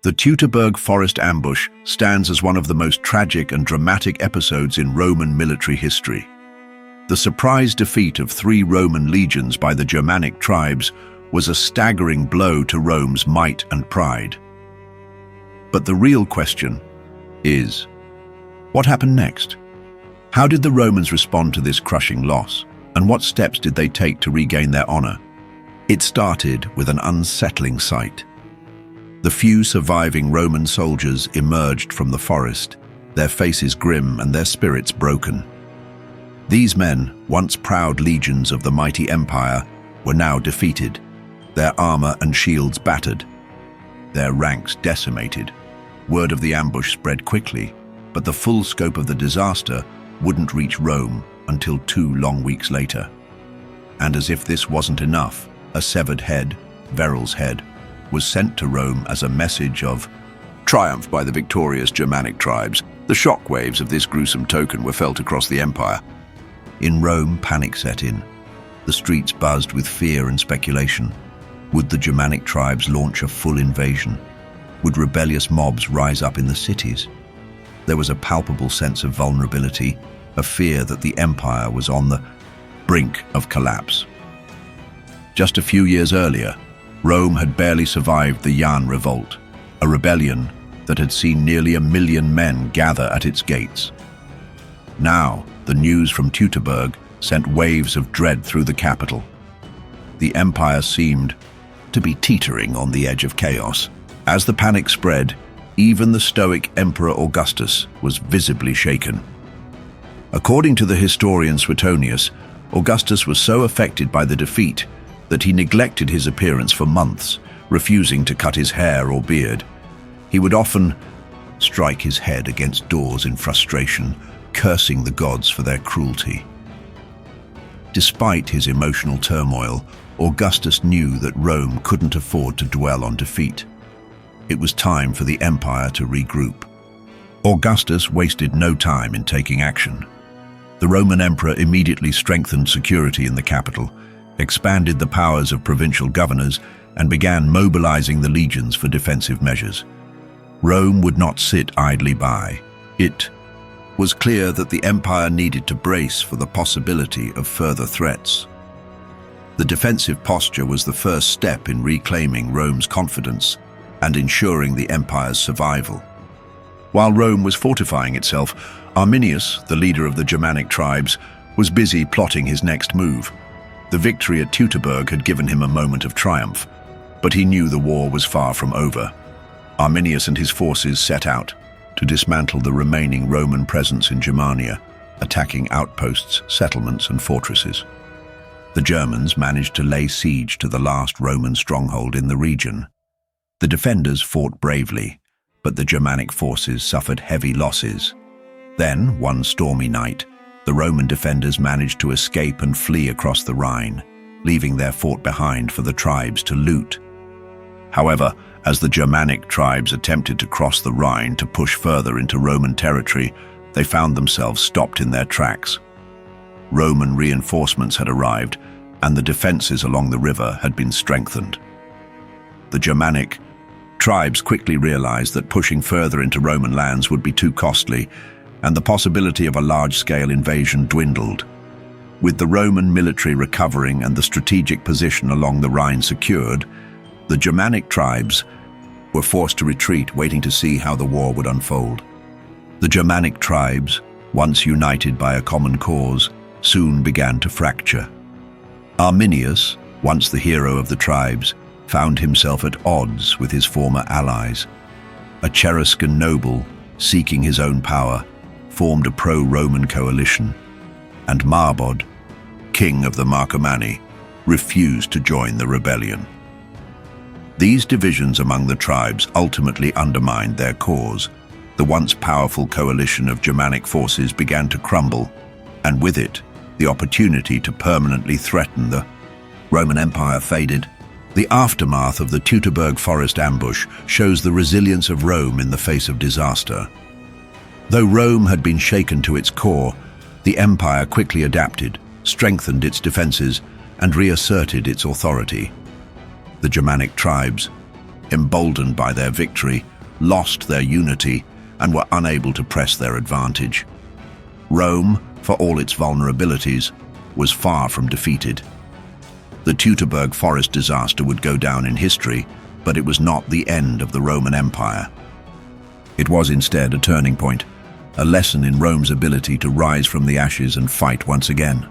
The Teutoburg Forest ambush stands as one of the most tragic and dramatic episodes in Roman military history. The surprise defeat of 3 Roman legions by the Germanic tribes was a staggering blow to Rome's might and pride. But the real question is, what happened next? How did the Romans respond to this crushing loss, and what steps did they take to regain their honor? It started with an unsettling sight. The few surviving Roman soldiers emerged from the forest, their faces grim and their spirits broken. These men, once proud legions of the mighty empire, were now defeated, their armor and shields battered, their ranks decimated. Word of the ambush spread quickly, but the full scope of the disaster wouldn't reach Rome until 2 long weeks later. And as if this wasn't enough, a severed head, Verril's head, was sent to Rome as a message of triumph by the victorious Germanic tribes. The shockwaves of this gruesome token were felt across the empire. In Rome, panic set in. The streets buzzed with fear and speculation. Would the Germanic tribes launch a full invasion? Would rebellious mobs rise up in the cities? There was a palpable sense of vulnerability, a fear that the empire was on the brink of collapse. Just a few years earlier, Rome had barely survived the Rhine revolt, a rebellion that had seen nearly 1 million men gather at its gates. Now, the news from Teutoburg sent waves of dread through the capital. The empire seemed to be teetering on the edge of chaos. As the panic spread, even the stoic Emperor Augustus was visibly shaken. According to the historian Suetonius, Augustus was so affected by the defeat that he neglected his appearance for months, refusing to cut his hair or beard. He would often strike his head against doors in frustration, cursing the gods for their cruelty. Despite his emotional turmoil, Augustus knew that Rome couldn't afford to dwell on defeat. It was time for the empire to regroup. Augustus wasted no time in taking action. The Roman emperor immediately strengthened security in the capital, expanded the powers of provincial governors, and began mobilizing the legions for defensive measures. Rome would not sit idly by. It was clear that the empire needed to brace for the possibility of further threats. The defensive posture was the first step in reclaiming Rome's confidence and ensuring the empire's survival. While Rome was fortifying itself, Arminius, the leader of the Germanic tribes, was busy plotting his next move. The victory at Teutoburg had given him a moment of triumph, but he knew the war was far from over. Arminius and his forces set out to dismantle the remaining Roman presence in Germania, attacking outposts, settlements, and fortresses. The Germans managed to lay siege to the last Roman stronghold in the region. The defenders fought bravely, but the Germanic forces suffered heavy losses. Then, one stormy night, the Roman defenders managed to escape and flee across the Rhine, leaving their fort behind for the tribes to loot. However, as the Germanic tribes attempted to cross the Rhine to push further into Roman territory, they found themselves stopped in their tracks. Roman reinforcements had arrived, and the defenses along the river had been strengthened. The Germanic tribes quickly realized that pushing further into Roman lands would be too costly, and the possibility of a large-scale invasion dwindled. With the Roman military recovering and the strategic position along the Rhine secured, the Germanic tribes were forced to retreat, waiting to see how the war would unfold. The Germanic tribes, once united by a common cause, soon began to fracture. Arminius, once the hero of the tribes, found himself at odds with his former allies. A Cheruscan noble, seeking his own power, formed a pro-Roman coalition, and Marbod, king of the Marcomanni, refused to join the rebellion. These divisions among the tribes ultimately undermined their cause. The once powerful coalition of Germanic forces began to crumble, and with it, the opportunity to permanently threaten the Roman Empire faded. The aftermath of the Teutoburg Forest ambush shows the resilience of Rome in the face of disaster. Though Rome had been shaken to its core, the empire quickly adapted, strengthened its defenses, and reasserted its authority. The Germanic tribes, emboldened by their victory, lost their unity and were unable to press their advantage. Rome, for all its vulnerabilities, was far from defeated. The Teutoburg Forest disaster would go down in history, but it was not the end of the Roman Empire. It was instead a turning point, a lesson in Rome's ability to rise from the ashes and fight once again.